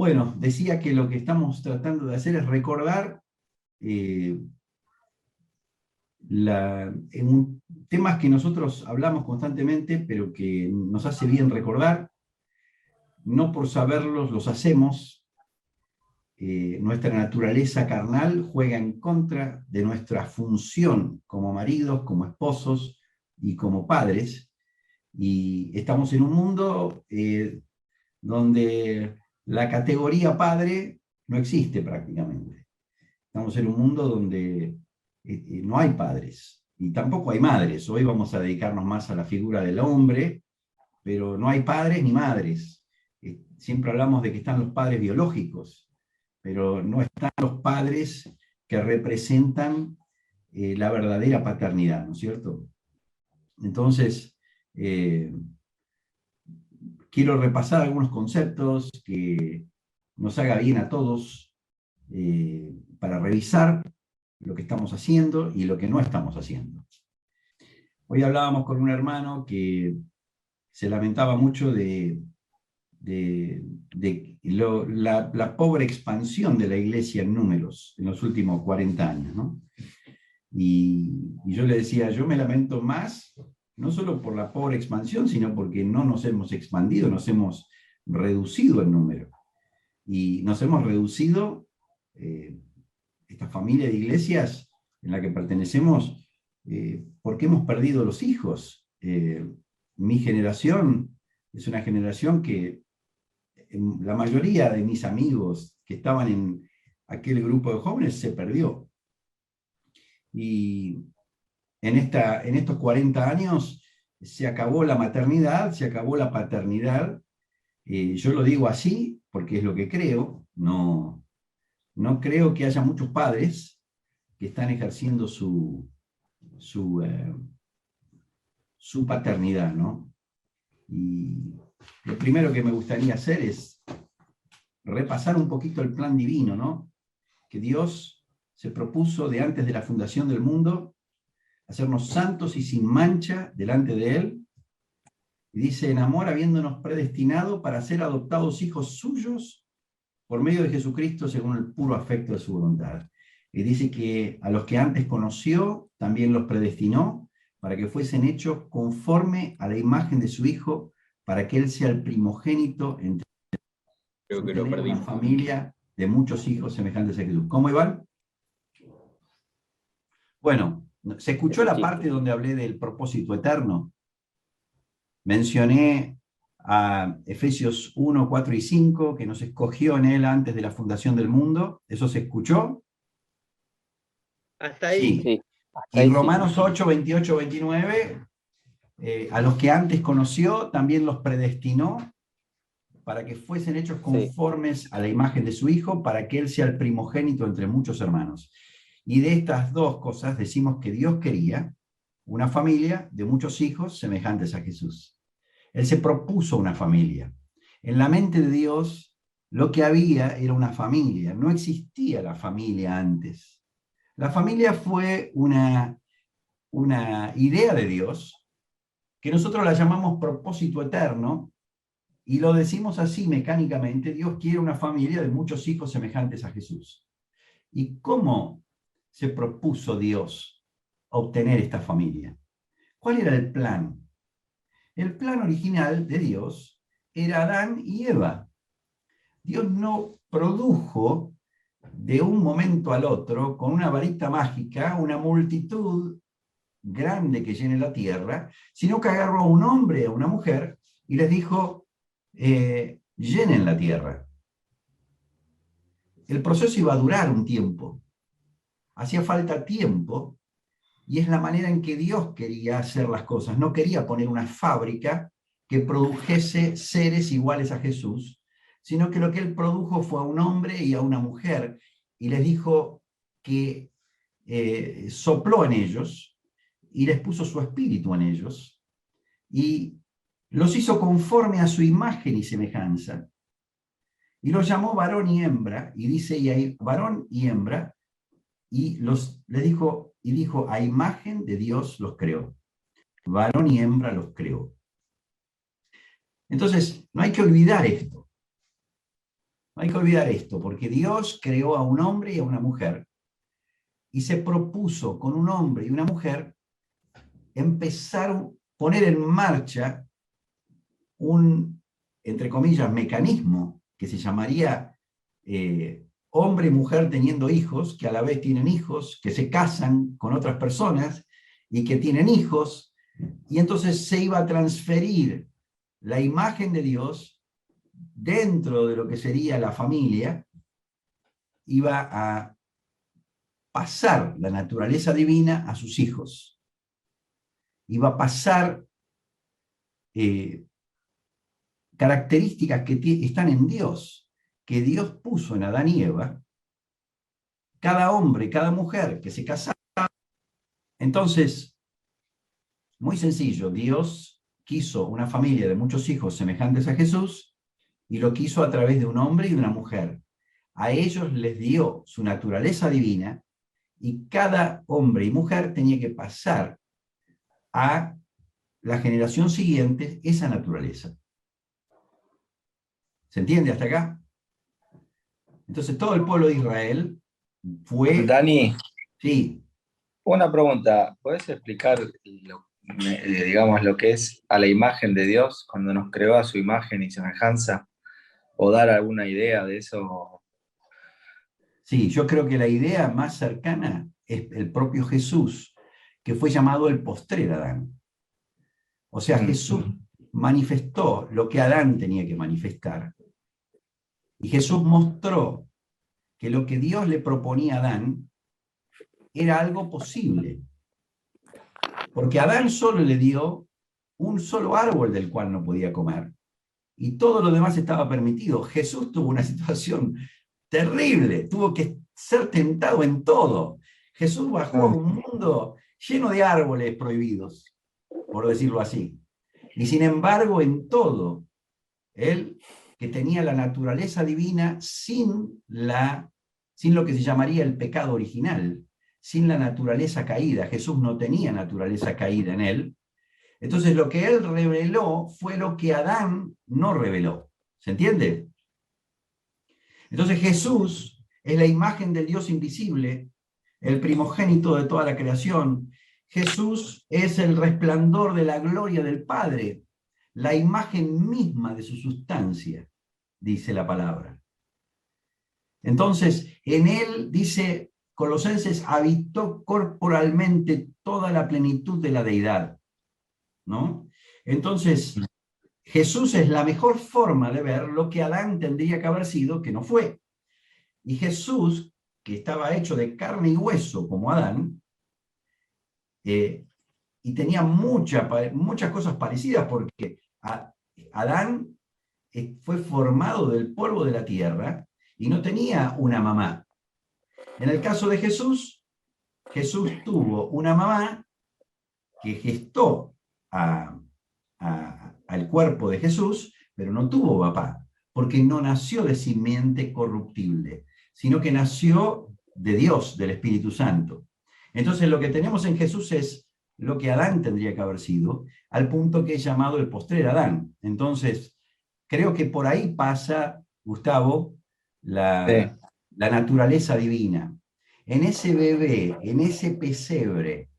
Bueno, decía que lo que estamos tratando de hacer es recordar temas que nosotros hablamos constantemente, pero que nos hace bien recordar. No por saberlos los hacemos. Nuestra naturaleza carnal juega en contra de nuestra función como maridos, como esposos y como padres. Y estamos en un mundo donde la categoría padre no existe prácticamente. Estamos en un mundo donde no hay padres y tampoco hay madres. Hoy vamos a dedicarnos más a la figura del hombre, pero no hay padres ni madres. Siempre hablamos de que están los padres biológicos, pero no están los padres que representan la verdadera paternidad, ¿no es cierto? Entonces, quiero repasar algunos conceptos que nos haga bien a todos para revisar lo que estamos haciendo y lo que no estamos haciendo. Hoy hablábamos con un hermano que se lamentaba mucho de la pobre expansión de la iglesia en números en los últimos 40 años, ¿no? Y yo le decía, yo me lamento más, no solo por la pobre expansión, sino porque no nos hemos expandido, nos hemos reducido en número. Y nos hemos reducido, esta familia de iglesias en la que pertenecemos, porque hemos perdido los hijos. Mi generación es una generación que la mayoría de mis amigos que estaban en aquel grupo de jóvenes se perdió. Y en estos 40 años se acabó la maternidad, se acabó la paternidad. Yo lo digo así porque es lo que creo. No creo que haya muchos padres que están ejerciendo su paternidad, ¿no? Y lo primero que me gustaría hacer es repasar un poquito el plan divino, ¿no? Que Dios se propuso de antes de la fundación del mundo hacernos santos y sin mancha delante de Él. Y dice, en amor habiéndonos predestinado para ser adoptados hijos suyos por medio de Jesucristo según el puro afecto de su voluntad. Y dice que a los que antes conoció también los predestinó para que fuesen hechos conforme a la imagen de su Hijo, para que Él sea el primogénito entre una familia de muchos hijos semejantes a Jesús. ¿Cómo, Iván? Bueno, ¿se escuchó la parte donde hablé del propósito eterno? Mencioné a Efesios 1, 4 y 5, que nos escogió en Él antes de la fundación del mundo. ¿Eso se escuchó? Hasta ahí. Sí. Y Romanos 8, 28, 29, a los que antes conoció, también los predestinó para que fuesen hechos conformes a la imagen de su Hijo, para que Él sea el primogénito entre muchos hermanos. Y de estas dos cosas decimos que Dios quería una familia de muchos hijos semejantes a Jesús. Él se propuso una familia. En la mente de Dios, lo que había era una familia. No existía la familia antes. La familia fue una idea de Dios, que nosotros la llamamos propósito eterno, y lo decimos así mecánicamente: Dios quiere una familia de muchos hijos semejantes a Jesús. ¿Y cómo se propuso Dios obtener esta familia? ¿Cuál era el plan? El plan original de Dios era Adán y Eva. Dios no produjo de un momento al otro, con una varita mágica, una multitud grande que llene la tierra, sino que agarró a un hombre y a una mujer y les dijo, llenen la tierra. El proceso iba a durar un tiempo. Hacía falta tiempo, y es la manera en que Dios quería hacer las cosas. No quería poner una fábrica que produjese seres iguales a Jesús, sino que lo que Él produjo fue a un hombre y a una mujer, y les dijo que sopló en ellos, y les puso su espíritu en ellos, y los hizo conforme a su imagen y semejanza, y los llamó varón y hembra, y dice, y ahí, varón y hembra, y dijo, a imagen de Dios los creó, varón y hembra los creó. Entonces, no hay que olvidar esto. No hay que olvidar esto, porque Dios creó a un hombre y a una mujer, y se propuso con un hombre y una mujer poner en marcha un, entre comillas, mecanismo que se llamaría hombre y mujer teniendo hijos, que a la vez tienen hijos, que se casan con otras personas y que tienen hijos, y entonces se iba a transferir la imagen de Dios dentro de lo que sería la familia, iba a pasar la naturaleza divina a sus hijos, iba a pasar características que están en Dios, que Dios puso en Adán y Eva, cada hombre, cada mujer que se casaba. Entonces, muy sencillo, Dios quiso una familia de muchos hijos semejantes a Jesús y lo quiso a través de un hombre y una mujer. A ellos les dio su naturaleza divina y cada hombre y mujer tenía que pasar a la generación siguiente esa naturaleza. ¿Se entiende hasta acá? Entonces todo el pueblo de Israel fue... Dani, Sí. una pregunta. ¿Puedes explicar, digamos, lo que es a la imagen de Dios cuando nos creó a su imagen y semejanza? ¿O dar alguna idea de eso? Sí, yo creo que la idea más cercana es el propio Jesús, que fue llamado el postrer Adán. O sea, Jesús manifestó lo que Adán tenía que manifestar. Y Jesús mostró que lo que Dios le proponía a Adán era algo posible. Porque Adán solo le dio un solo árbol del cual no podía comer. Y todo lo demás estaba permitido. Jesús tuvo una situación terrible, tuvo que ser tentado en todo. Jesús bajó a un mundo lleno de árboles prohibidos, por decirlo así. Y sin embargo, en todo, él, que tenía la naturaleza divina sin lo que se llamaría el pecado original, sin la naturaleza caída. Jesús no tenía naturaleza caída en él. Entonces lo que él reveló fue lo que Adán no reveló. ¿Se entiende? Entonces Jesús es la imagen del Dios invisible, el primogénito de toda la creación. Jesús es el resplandor de la gloria del Padre, la imagen misma de su sustancia, dice la palabra. Entonces, en él, dice Colosenses, habitó corporalmente toda la plenitud de la deidad, ¿no? Entonces, Jesús es la mejor forma de ver lo que Adán tendría que haber sido, que no fue. Y Jesús, que estaba hecho de carne y hueso como Adán, y tenía muchas cosas parecidas, porque Adán fue formado del polvo de la tierra y no tenía una mamá. En el caso de Jesús, Jesús tuvo una mamá que gestó al cuerpo de Jesús, pero no tuvo papá, porque no nació de simiente corruptible, sino que nació de Dios, del Espíritu Santo. Entonces lo que tenemos en Jesús es lo que Adán tendría que haber sido, al punto que es llamado el postrer Adán. Entonces, creo que por ahí pasa, Gustavo, la naturaleza divina. En ese bebé, en ese pesebre,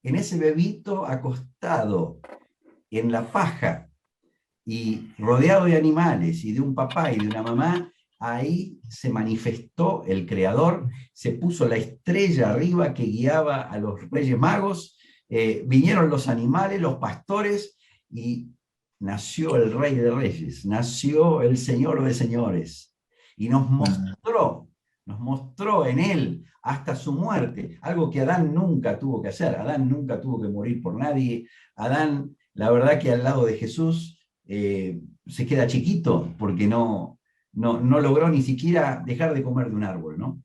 en ese bebito acostado en la paja y rodeado de animales y de un papá y de una mamá, ahí se manifestó el Creador, se puso la estrella arriba que guiaba a los Reyes Magos, vinieron los animales, los pastores, y nació el Rey de Reyes, nació el Señor de Señores, y nos mostró en él hasta su muerte, algo que Adán nunca tuvo que hacer. Adán nunca tuvo que morir por nadie. Adán, la verdad que al lado de Jesús se queda chiquito porque no logró ni siquiera dejar de comer de un árbol, ¿no?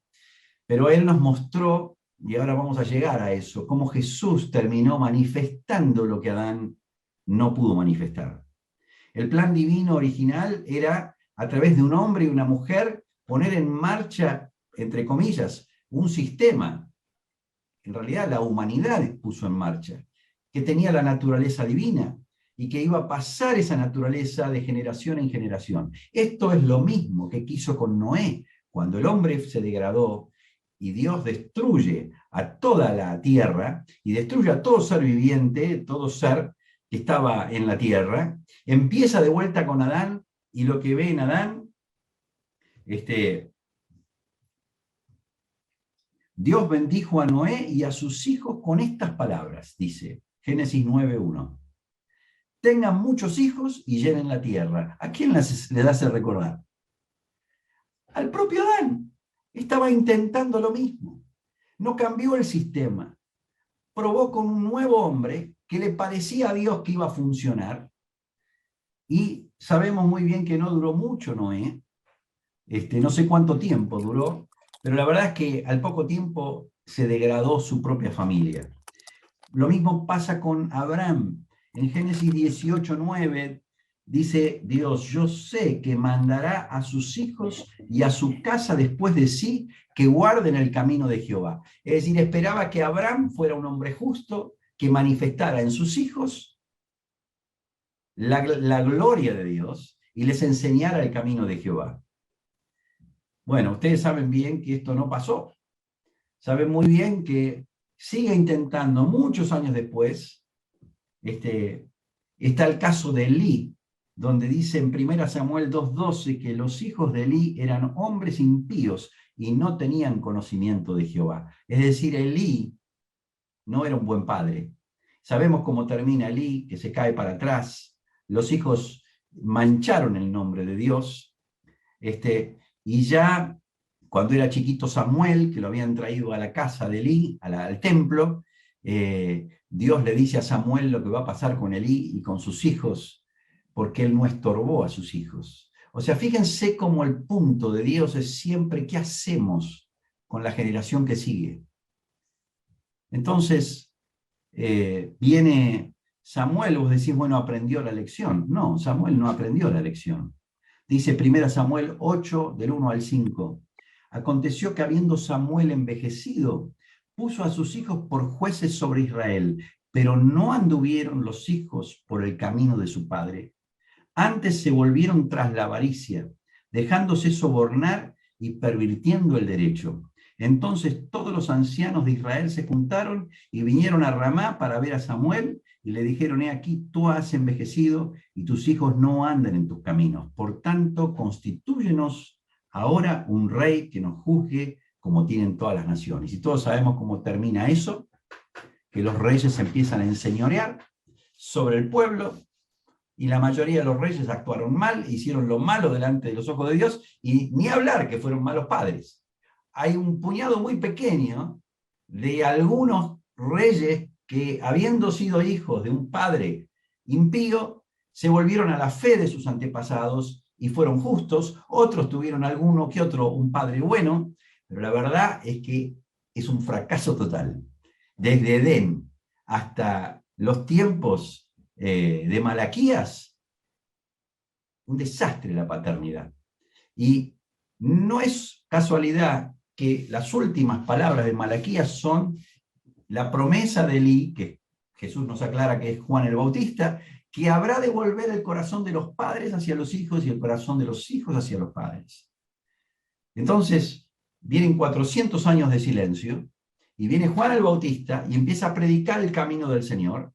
Pero él nos mostró, y ahora vamos a llegar a eso, cómo Jesús terminó manifestando lo que Adán no pudo manifestar. El plan divino original era, a través de un hombre y una mujer, poner en marcha, entre comillas, un sistema. En realidad la humanidad puso en marcha, que tenía la naturaleza divina y que iba a pasar esa naturaleza de generación en generación. Esto es lo mismo que quiso con Noé. Cuando el hombre se degradó y Dios destruye a toda la tierra y destruye a todo ser viviente, todo ser que estaba en la tierra, empieza de vuelta con Adán, y lo que ve en Adán, Dios bendijo a Noé y a sus hijos con estas palabras, dice Génesis 9:1. Tengan muchos hijos y llenen la tierra. ¿A quién les hace recordar? Al propio Adán. Estaba intentando lo mismo. No cambió el sistema. Probó con un nuevo hombre que le parecía a Dios que iba a funcionar. Y sabemos muy bien que no duró mucho Noé. No sé cuánto tiempo duró, pero la verdad es que al poco tiempo se degradó su propia familia. Lo mismo pasa con Abraham. En Génesis 18:9 dice Dios: yo sé que mandará a sus hijos y a su casa después de sí que guarden el camino de Jehová. Es decir, esperaba que Abraham fuera un hombre justo, que manifestara en sus hijos la gloria de Dios y les enseñara el camino de Jehová. Bueno, ustedes saben bien que esto no pasó. Saben muy bien que sigue intentando muchos años después. Está el caso de Elí, donde dice en 1 Samuel 2:12 que los hijos de Elí eran hombres impíos y no tenían conocimiento de Jehová. Es decir, Elí no era un buen padre. Sabemos cómo termina Elí, que se cae para atrás. Los hijos mancharon el nombre de Dios. Y ya cuando era chiquito Samuel, que lo habían traído a la casa de Elí, al templo, Dios le dice a Samuel lo que va a pasar con Elí y con sus hijos, porque él no estorbó a sus hijos. O sea, fíjense cómo el punto de Dios es siempre qué hacemos con la generación que sigue. Entonces, viene Samuel, vos decís, bueno, aprendió la lección. No, Samuel no aprendió la lección. Dice 1 Samuel 8, del 1 al 5. Aconteció que habiendo Samuel envejecido, puso a sus hijos por jueces sobre Israel, pero no anduvieron los hijos por el camino de su padre. Antes se volvieron tras la avaricia, dejándose sobornar y pervirtiendo el derecho. Entonces todos los ancianos de Israel se juntaron y vinieron a Ramá para ver a Samuel, y le dijeron: he aquí, tú has envejecido y tus hijos no andan en tus caminos. Por tanto, constitúyenos ahora un rey que nos juzgue como tienen todas las naciones. Y todos sabemos cómo termina eso, que los reyes empiezan a enseñorear sobre el pueblo, y la mayoría de los reyes actuaron mal, hicieron lo malo delante de los ojos de Dios, y ni hablar que fueron malos padres. Hay un puñado muy pequeño de algunos reyes que, habiendo sido hijos de un padre impío, se volvieron a la fe de sus antepasados y fueron justos. Otros tuvieron alguno que otro, un padre bueno, pero la verdad es que es un fracaso total. Desde Edén hasta los tiempos de Malaquías, un desastre la paternidad. Y no es casualidad que las últimas palabras de Malaquías son la promesa de Elí, que Jesús nos aclara que es Juan el Bautista, que habrá de volver el corazón de los padres hacia los hijos y el corazón de los hijos hacia los padres. Entonces, vienen 400 años de silencio, y viene Juan el Bautista y empieza a predicar el camino del Señor,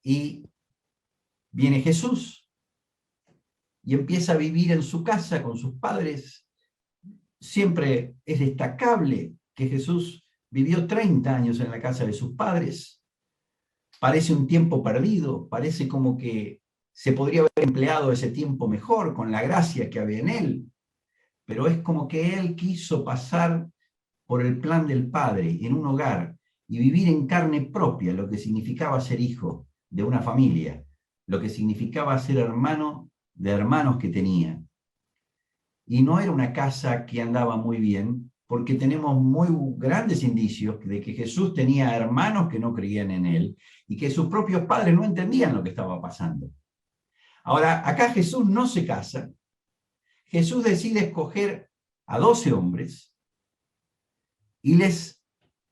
y viene Jesús y empieza a vivir en su casa con sus padres. Siempre es destacable que Jesús vivió 30 años en la casa de sus padres. Parece un tiempo perdido, parece como que se podría haber empleado ese tiempo mejor con la gracia que había en él, pero es como que él quiso pasar por el plan del Padre en un hogar y vivir en carne propia lo que significaba ser hijo de una familia, lo que significaba ser hermano de hermanos que tenía. Y no era una casa que andaba muy bien, porque tenemos muy grandes indicios de que Jesús tenía hermanos que no creían en él y que sus propios padres no entendían lo que estaba pasando. Ahora, acá Jesús no se casa. Jesús decide escoger a 12 hombres y les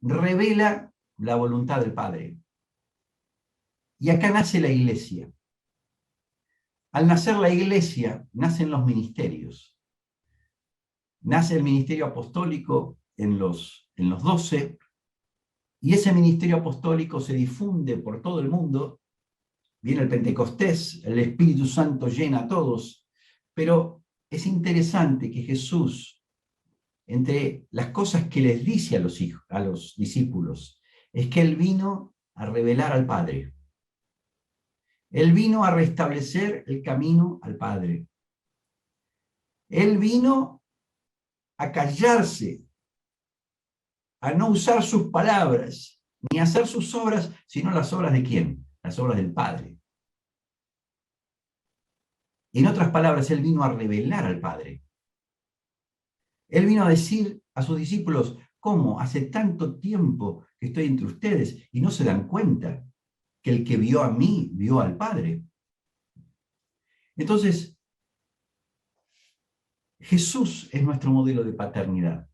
revela la voluntad del Padre. Y acá nace la iglesia. Al nacer la iglesia, nacen los ministerios. Nace el ministerio apostólico en los 12, y ese ministerio apostólico se difunde por todo el mundo. Viene el Pentecostés, el Espíritu Santo llena a todos, pero es interesante que Jesús, entre las cosas que les dice a los discípulos, es que Él vino a revelar al Padre. Él vino a restablecer el camino al Padre. Él vino a callarse, a no usar sus palabras, ni a hacer sus obras, sino las obras de ¿quién? Las obras del Padre. En otras palabras, Él vino a revelar al Padre. Él vino a decir a sus discípulos: ¿cómo? Hace tanto tiempo que estoy entre ustedes y no se dan cuenta que el que vio a mí, vio al Padre. Entonces, Jesús es nuestro modelo de paternidad.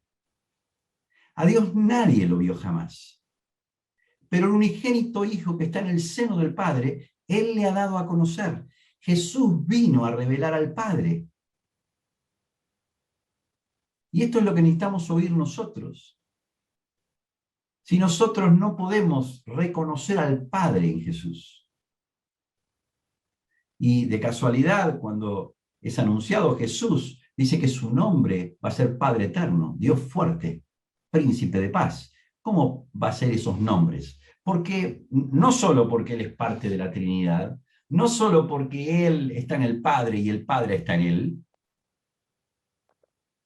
A Dios nadie lo vio jamás. Pero el unigénito Hijo que está en el seno del Padre, Él le ha dado a conocer. Jesús vino a revelar al Padre. Y esto es lo que necesitamos oír nosotros. Si nosotros no podemos reconocer al Padre en Jesús. Y de casualidad, cuando es anunciado Jesús, dice que su nombre va a ser Padre Eterno, Dios fuerte, Príncipe de paz. ¿Cómo va a ser esos nombres? Porque no solo porque Él es parte de la Trinidad, no solo porque Él está en el Padre y el Padre está en Él,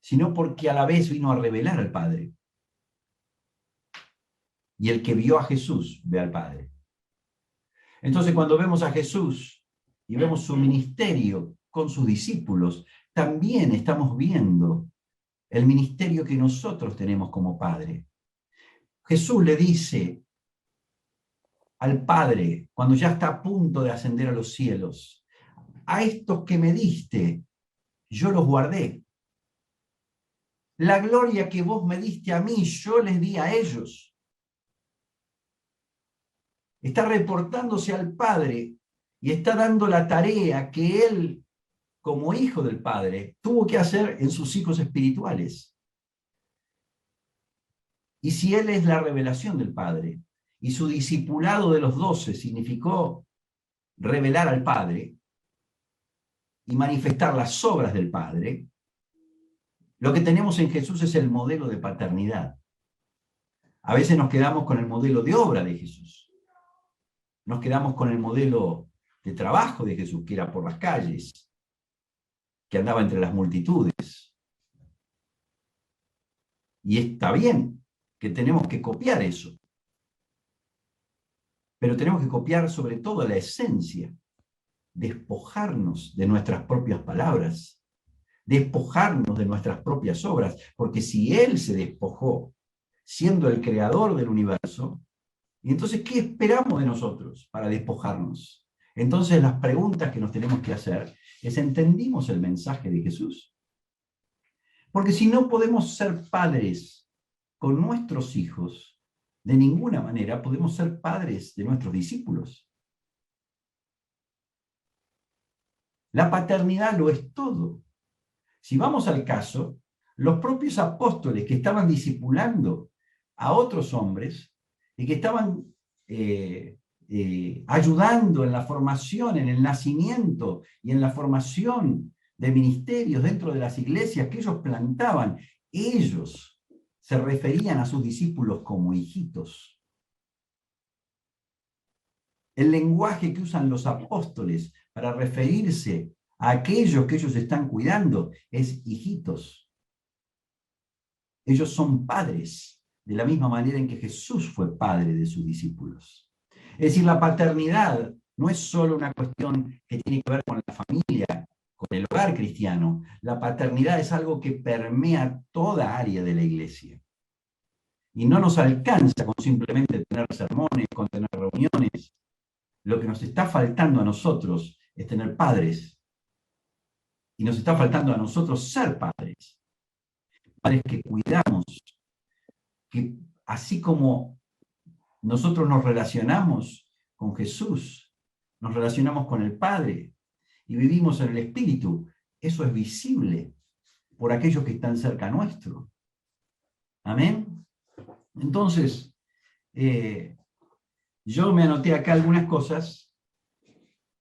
sino porque a la vez vino a revelar al Padre. Y el que vio a Jesús ve al Padre. Entonces, cuando vemos a Jesús y vemos su ministerio con sus discípulos, también estamos viendo el ministerio que nosotros tenemos como Padre. Jesús le dice al Padre, cuando ya está a punto de ascender a los cielos: a estos que me diste, yo los guardé. La gloria que vos me diste a mí, yo les di a ellos. Está reportándose al Padre y está dando la tarea que Él, como hijo del Padre, tuvo que hacer en sus hijos espirituales. Y si Él es la revelación del Padre, y su discipulado de los 12 significó revelar al Padre y manifestar las obras del Padre, lo que tenemos en Jesús es el modelo de paternidad. A veces nos quedamos con el modelo de obra de Jesús. Nos quedamos con el modelo de trabajo de Jesús, que era por las calles, que andaba entre las multitudes. Y está bien que tenemos que copiar eso. Pero tenemos que copiar sobre todo la esencia, despojarnos de nuestras propias palabras, despojarnos de nuestras propias obras, porque si Él se despojó siendo el creador del universo, ¿y entonces qué esperamos de nosotros para despojarnos? Entonces las preguntas que nos tenemos que hacer es: ¿entendimos el mensaje de Jesús? Porque si no podemos ser padres con nuestros hijos, de ninguna manera podemos ser padres de nuestros discípulos. La paternidad lo es todo. Si vamos al caso, los propios apóstoles que estaban discipulando a otros hombres y que estaban ayudando en la formación, en el nacimiento y en la formación de ministerios dentro de las iglesias que ellos plantaban, ellos se referían a sus discípulos como hijitos. El lenguaje que usan los apóstoles para referirse a aquellos que ellos están cuidando es hijitos. Ellos son padres, de la misma manera en que Jesús fue padre de sus discípulos. Es decir, la paternidad no es solo una cuestión que tiene que ver con la familia, con el hogar cristiano. La paternidad es algo que permea toda área de la iglesia. Y no nos alcanza con simplemente tener sermones, con tener reuniones. Lo que nos está faltando a nosotros es tener padres. Y nos está faltando a nosotros ser padres. Padres que cuidamos, que así como nosotros nos relacionamos con Jesús, nos relacionamos con el Padre. y vivimos en el Espíritu, eso es visible por aquellos que están cerca nuestro. Amén. Entonces, yo me anoté acá algunas cosas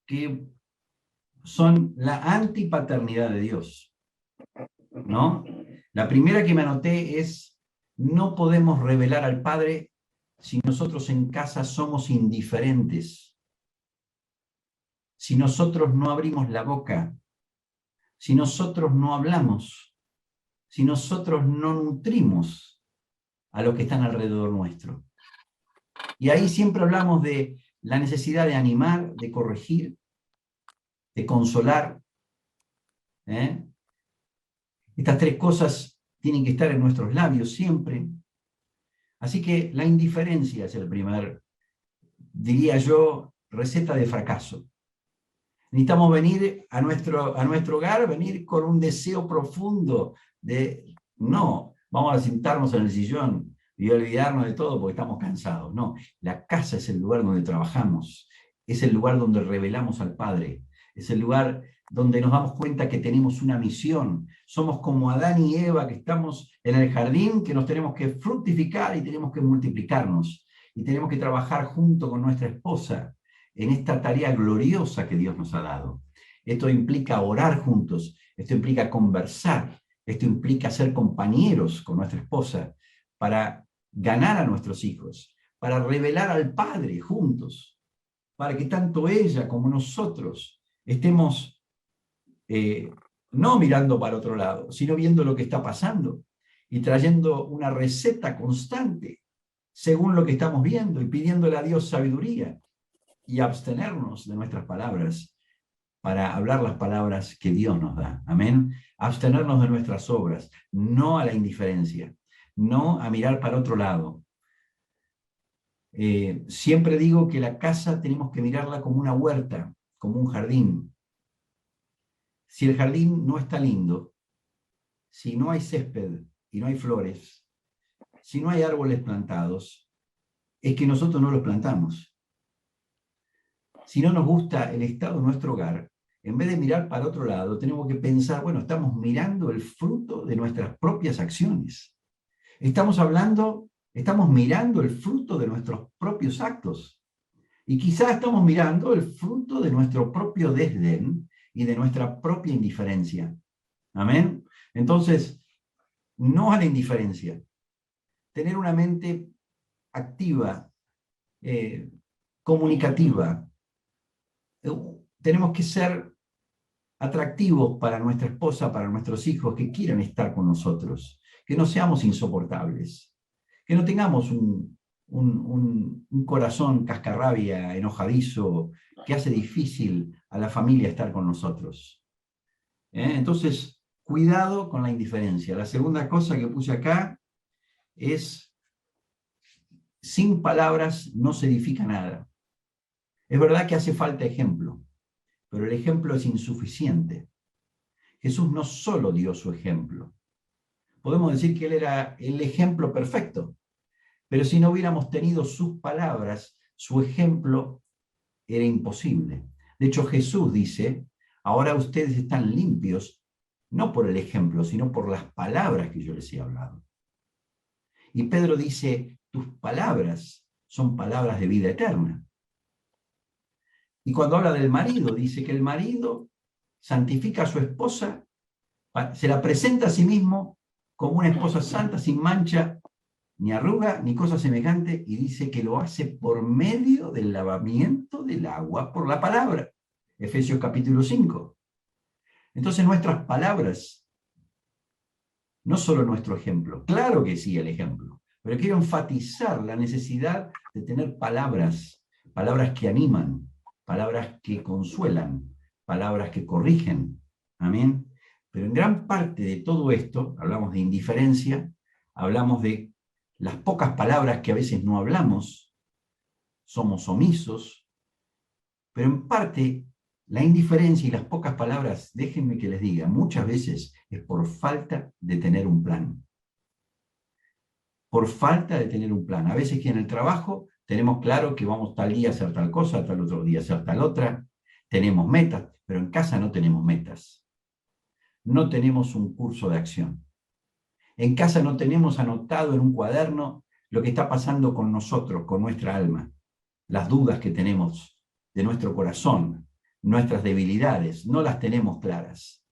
que son la antipaternidad de Dios, ¿no? La primera que me anoté es: no podemos revelar al Padre si nosotros en casa somos indiferentes, si nosotros no abrimos la boca, si nosotros no hablamos, si nosotros no nutrimos a los que están alrededor nuestro. Y ahí siempre hablamos de la necesidad de animar, de corregir, de consolar. Estas tres cosas tienen que estar en nuestros labios siempre. Así que la indiferencia es el primer, diría yo, receta de fracaso. Necesitamos venir a nuestro hogar, venir con un deseo profundo de, no, vamos a sentarnos en el sillón y olvidarnos de todo porque estamos cansados. No, la casa es el lugar donde trabajamos, es el lugar donde revelamos al Padre, es el lugar donde nos damos cuenta que tenemos una misión. Somos como Adán y Eva, que estamos en el jardín, que nos tenemos que fructificar y tenemos que multiplicarnos. Y tenemos que trabajar junto con nuestra esposa en esta tarea gloriosa que Dios nos ha dado. Esto implica orar juntos, esto implica conversar, esto implica ser compañeros con nuestra esposa para ganar a nuestros hijos, para revelar al Padre juntos, para que tanto ella como nosotros estemos no mirando para otro lado, sino viendo lo que está pasando y trayendo una receta constante según lo que estamos viendo y pidiéndole a Dios sabiduría y abstenernos de nuestras palabras para hablar las palabras que Dios nos da. Amén. Abstenernos de nuestras obras, no a la indiferencia, no a mirar para otro lado. Siempre digo que la casa tenemos que mirarla como una huerta, como un jardín. Si el jardín no está lindo, si no hay césped y no hay flores, si no hay árboles plantados, es que nosotros no los plantamos. Si no nos gusta el estado de nuestro hogar, en vez de mirar para otro lado, tenemos que pensar, bueno, estamos mirando el fruto de nuestras propias acciones. Estamos mirando el fruto de nuestros propios actos. Y quizás estamos mirando el fruto de nuestro propio desdén y de nuestra propia indiferencia. Amén. Entonces, no a la indiferencia. Tener una mente activa, comunicativa. Tenemos que ser atractivos para nuestra esposa, para nuestros hijos que quieran estar con nosotros, que no seamos insoportables, que no tengamos un corazón cascarrabia, enojadizo, que hace difícil a la familia estar con nosotros. Entonces, cuidado con la indiferencia. La segunda cosa que puse acá es: sin palabras no se edifica nada. Es verdad que hace falta ejemplo, pero el ejemplo es insuficiente. Jesús no solo dio su ejemplo. Podemos decir que Él era el ejemplo perfecto, pero si no hubiéramos tenido sus palabras, su ejemplo era imposible. De hecho, Jesús dice: ahora ustedes están limpios, no por el ejemplo, sino por las palabras que yo les he hablado. Y Pedro dice: tus palabras son palabras de vida eterna. Y cuando habla del marido, dice que el marido santifica a su esposa, se la presenta a sí mismo como una esposa santa, sin mancha, ni arruga, ni cosa semejante, y dice que lo hace por medio del lavamiento del agua por la palabra. Efesios capítulo 5. Entonces nuestras palabras, no solo nuestro ejemplo, claro que sí el ejemplo, pero quiero enfatizar la necesidad de tener palabras que animan, palabras que consuelan, palabras que corrigen. Amén. Pero en gran parte de todo esto, hablamos de indiferencia, hablamos de las pocas palabras que a veces no hablamos, somos omisos, pero en parte la indiferencia y las pocas palabras, déjenme que les diga, muchas veces es por falta de tener un plan. Por falta de tener un plan. A veces que en el trabajo tenemos claro que vamos tal día a hacer tal cosa, tal otro día a hacer tal otra, tenemos metas, pero en casa no tenemos metas. No tenemos un curso de acción. En casa no tenemos anotado en un cuaderno lo que está pasando con nosotros, con nuestra alma, las dudas que tenemos de nuestro corazón, nuestras debilidades, no las tenemos claras.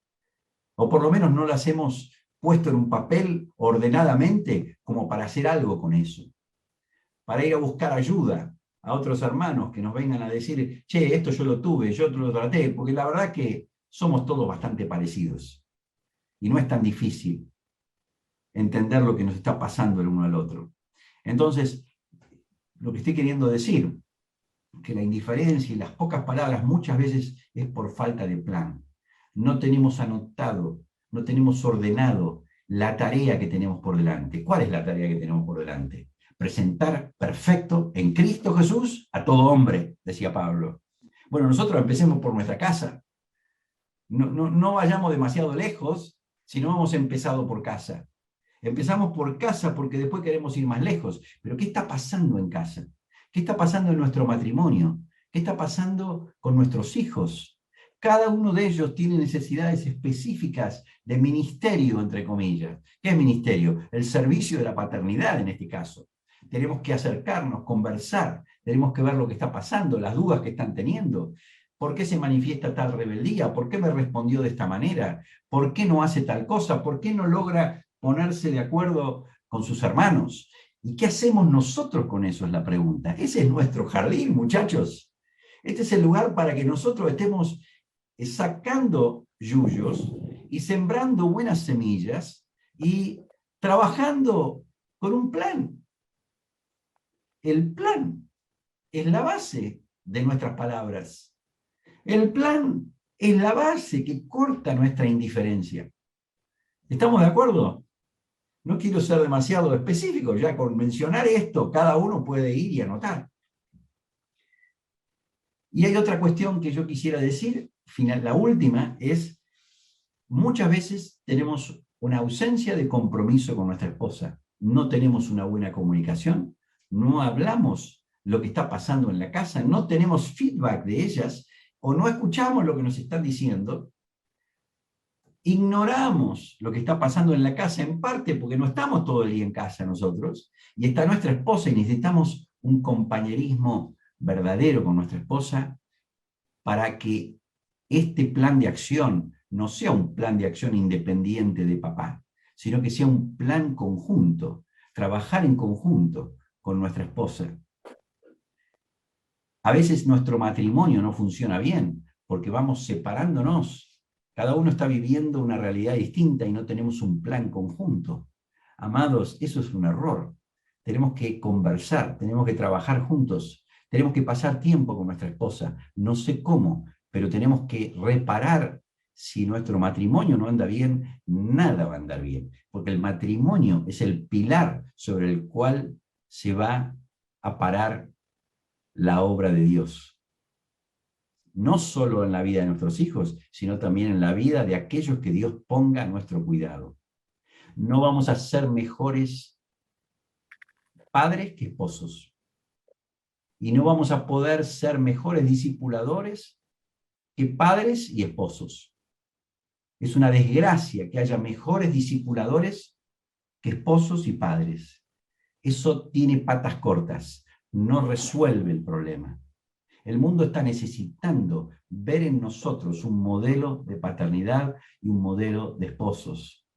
O por lo menos no las hemos puesto en un papel ordenadamente como para hacer algo con eso. Para ir a buscar ayuda a otros hermanos que nos vengan a decir, che, esto yo lo tuve, yo lo traté, porque la verdad que somos todos bastante parecidos. Y no es tan difícil entender lo que nos está pasando el uno al otro. Entonces, lo que estoy queriendo decir, que la indiferencia y las pocas palabras muchas veces es por falta de plan. No tenemos anotado, no tenemos ordenado la tarea que tenemos por delante. ¿Cuál es la tarea que tenemos por delante? Presentar perfecto en Cristo Jesús a todo hombre, decía Pablo. Bueno, nosotros empecemos por nuestra casa. No vayamos demasiado lejos si no hemos empezado por casa. Empezamos por casa porque después queremos ir más lejos. Pero ¿qué está pasando en casa? ¿Qué está pasando en nuestro matrimonio? ¿Qué está pasando con nuestros hijos? Cada uno de ellos tiene necesidades específicas de ministerio, entre comillas. ¿Qué es ministerio? El servicio de la paternidad, en este caso. Tenemos que acercarnos, conversar, tenemos que ver lo que está pasando, las dudas que están teniendo. ¿Por qué se manifiesta tal rebeldía? ¿Por qué me respondió de esta manera? ¿Por qué no hace tal cosa? ¿Por qué no logra ponerse de acuerdo con sus hermanos? ¿Y qué hacemos nosotros con eso? Es la pregunta. Ese es nuestro jardín, muchachos. Este es el lugar para que nosotros estemos sacando yuyos y sembrando buenas semillas y trabajando con un plan. El plan es la base de nuestras palabras. El plan es la base que corta nuestra indiferencia. ¿Estamos de acuerdo? No quiero ser demasiado específico, ya con mencionar esto, cada uno puede ir y anotar. Y hay otra cuestión que yo quisiera decir, la última, es muchas veces tenemos una ausencia de compromiso con nuestra esposa. No tenemos una buena comunicación, no hablamos lo que está pasando en la casa, no tenemos feedback de ellas, o no escuchamos lo que nos están diciendo. Ignoramos lo que está pasando en la casa, en parte porque no estamos todo el día en casa nosotros, y está nuestra esposa y necesitamos un compañerismo verdadero con nuestra esposa para que este plan de acción no sea un plan de acción independiente de papá, sino que sea un plan conjunto, trabajar en conjunto con nuestra esposa. A veces nuestro matrimonio no funciona bien porque vamos separándonos. Cada uno está viviendo una realidad distinta y no tenemos un plan conjunto. Amados, eso es un error. Tenemos que conversar, tenemos que trabajar juntos, tenemos que pasar tiempo con nuestra esposa. No sé cómo, pero tenemos que reparar. Si nuestro matrimonio no anda bien, nada va a andar bien, porque el matrimonio es el pilar sobre el cual se va a parar la obra de Dios. No solo en la vida de nuestros hijos, sino también en la vida de aquellos que Dios ponga a nuestro cuidado. No vamos a ser mejores padres que esposos. Y no vamos a poder ser mejores discipuladores que padres y esposos. Es una desgracia que haya mejores discipuladores que esposos y padres. Eso tiene patas cortas, no resuelve el problema. El mundo está necesitando ver en nosotros un modelo de paternidad y un modelo de esposos.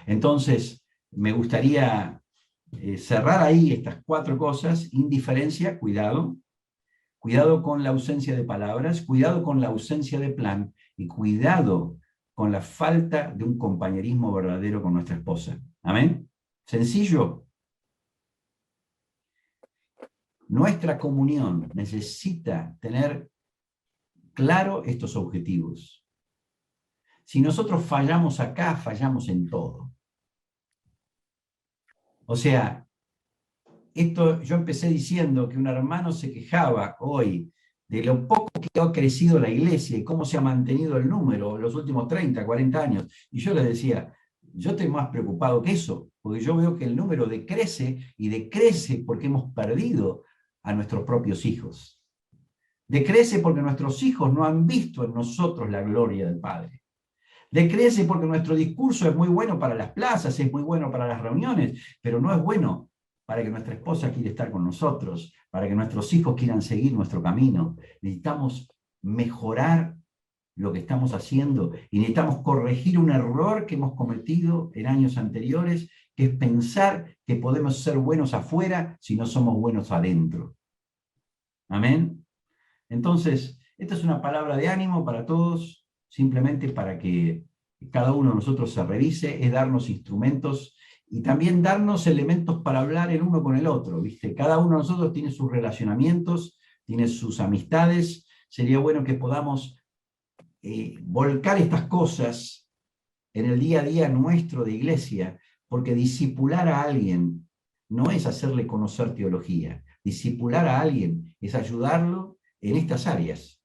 Entonces, me gustaría cerrar ahí estas 4 cosas. Indiferencia, cuidado. Cuidado con la ausencia de palabras, cuidado con la ausencia de plan y cuidado con la falta de un compañerismo verdadero con nuestra esposa. ¿Amén? ¿Sencillo? Nuestra comunión necesita tener claro estos objetivos. Si nosotros fallamos acá, fallamos en todo. O sea, yo empecé diciendo que un hermano se quejaba hoy de lo poco que ha crecido la iglesia y cómo se ha mantenido el número en los últimos 30, 40 años. Y yo le decía, yo estoy más preocupado que eso, porque yo veo que el número decrece y decrece porque hemos perdido a nuestros propios hijos. Decrece porque nuestros hijos no han visto en nosotros la gloria del Padre. Decrece porque nuestro discurso es muy bueno para las plazas, es muy bueno para las reuniones, pero no es bueno para que nuestra esposa quiera estar con nosotros, para que nuestros hijos quieran seguir nuestro camino. Necesitamos mejorar lo que estamos haciendo y necesitamos corregir un error que hemos cometido en años anteriores, que es pensar que podemos ser buenos afuera si no somos buenos adentro. Amén. Entonces, esta es una palabra de ánimo para todos, simplemente para que cada uno de nosotros se revise, es darnos instrumentos y también darnos elementos para hablar el uno con el otro, ¿viste? Cada uno de nosotros tiene sus relacionamientos, tiene sus amistades. Sería bueno que podamos volcar estas cosas en el día a día nuestro de iglesia, porque discipular a alguien no es hacerle conocer teología. Discipular a alguien es ayudarlo en estas áreas.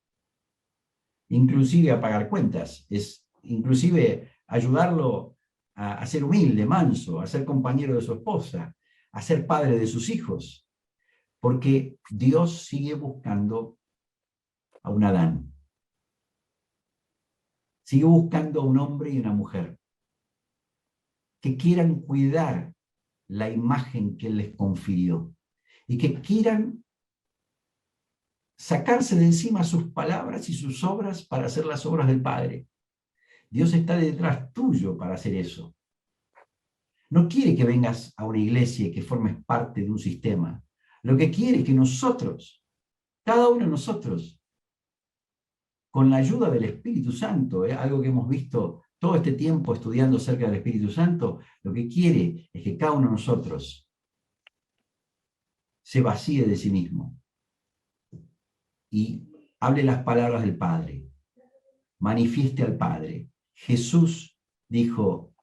Inclusive a pagar cuentas, es inclusive ayudarlo a ser humilde, manso, a ser compañero de su esposa, a ser padre de sus hijos, porque Dios sigue buscando a un Adán. Sigue buscando a un hombre y una mujer que quieran cuidar la imagen que Él les confirió y que quieran sacarse de encima sus palabras y sus obras para hacer las obras del Padre. Dios está detrás tuyo para hacer eso. No quiere que vengas a una iglesia y que formes parte de un sistema. Lo que quiere es que nosotros, cada uno de nosotros, con la ayuda del Espíritu Santo, algo que hemos visto todo este tiempo estudiando acerca del Espíritu Santo, lo que quiere es que cada uno de nosotros se vacíe de sí mismo y hable las palabras del Padre, manifieste al Padre. Jesús dijo: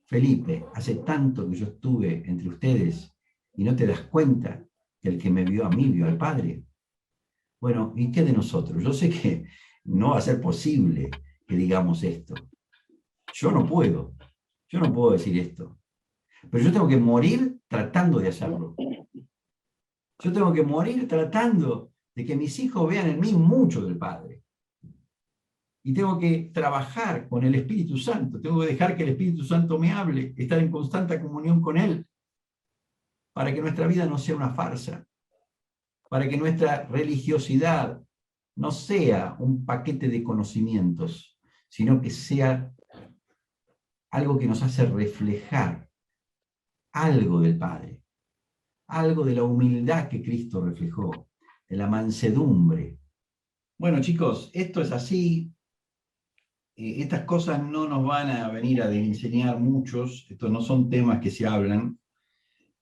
Felipe, hace tanto que yo estuve entre ustedes y no te das cuenta que el que me vio a mí vio al Padre. Bueno, ¿y qué de nosotros? Yo sé que no va a ser posible que digamos esto. Yo no puedo decir esto. Pero yo tengo que morir tratando de hacerlo. Yo tengo que morir tratando de que mis hijos vean en mí mucho del Padre. Y tengo que trabajar con el Espíritu Santo, tengo que dejar que el Espíritu Santo me hable, estar en constante comunión con Él, para que nuestra vida no sea una farsa, para que nuestra religiosidad no sea un paquete de conocimientos, sino que sea algo que nos hace reflejar algo del Padre, algo de la humildad que Cristo reflejó, de la mansedumbre. Bueno, chicos, esto es así. Estas cosas no nos van a venir a enseñar muchos, estos no son temas que se hablan,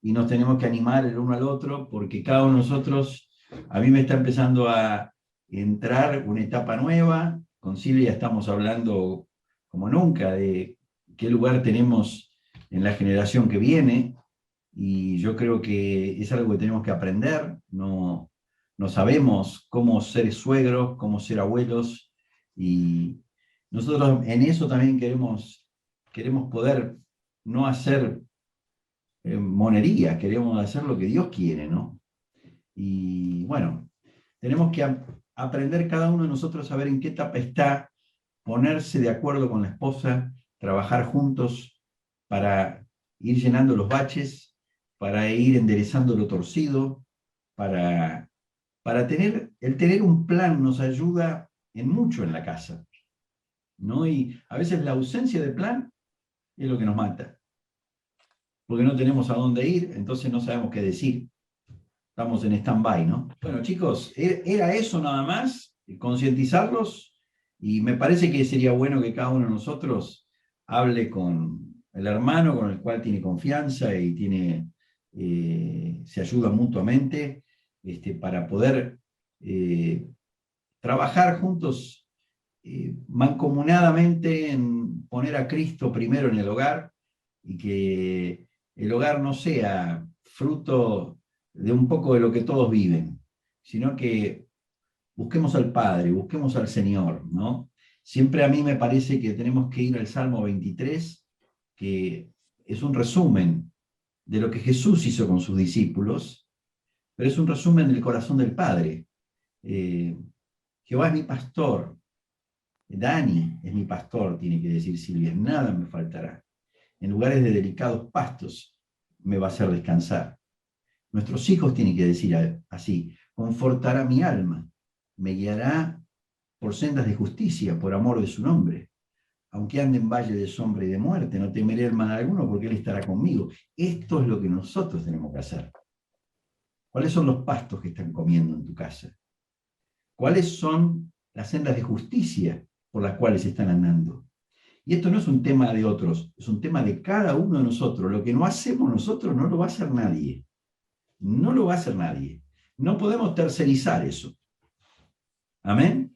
y nos tenemos que animar el uno al otro, porque cada uno de nosotros, a mí me está empezando a entrar una etapa nueva. Con Silvia estamos hablando como nunca de qué lugar tenemos en la generación que viene, y yo creo que es algo que tenemos que aprender. No sabemos cómo ser suegros, cómo ser abuelos, y nosotros en eso también queremos poder no hacer monería, queremos hacer lo que Dios quiere, ¿no? Y bueno, tenemos que aprender cada uno de nosotros a ver en qué etapa está, ponerse de acuerdo con la esposa, trabajar juntos para ir llenando los baches, para ir enderezando lo torcido, para tener un plan nos ayuda en mucho en la casa, ¿no? Y a veces la ausencia de plan es lo que nos mata, porque no tenemos a dónde ir, entonces no sabemos qué decir. Estamos en stand-by, ¿no? Bueno, chicos, era eso nada más, concientizarlos, y me parece que sería bueno que cada uno de nosotros hable con el hermano con el cual tiene confianza y se ayuda mutuamente, para poder trabajar juntos mancomunadamente en poner a Cristo primero en el hogar, y que el hogar no sea fruto de un poco de lo que todos viven, sino que busquemos al Padre, busquemos al Señor, ¿no? Siempre a mí me parece que tenemos que ir al Salmo 23, que es un resumen de lo que Jesús hizo con sus discípulos, pero es un resumen del corazón del Padre. Jehová es mi pastor. Dani es mi pastor, tiene que decir Silvia, nada me faltará. En lugares de delicados pastos me va a hacer descansar. Nuestros hijos tienen que decir así, confortará mi alma, me guiará por sendas de justicia, por amor de su nombre. Aunque ande en valle de sombra y de muerte, no temeré el mal alguno, porque Él estará conmigo. Esto es lo que nosotros tenemos que hacer. ¿Cuáles son los pastos que están comiendo en tu casa? ¿Cuáles son las sendas de justicia por las cuales están andando? Y esto no es un tema de otros, es un tema de cada uno de nosotros. Lo que no hacemos nosotros no lo va a hacer nadie. No lo va a hacer nadie. No podemos tercerizar eso. ¿Amén?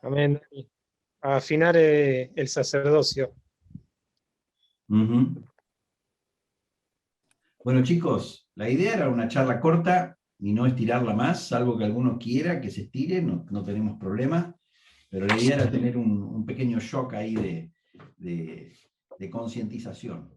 Amén. A afinar el sacerdocio. Uh-huh. Bueno, chicos, la idea era una charla corta y no estirarla más, salvo que alguno quiera que se estire, no tenemos problema, pero la idea era tener un pequeño shock ahí de concientización.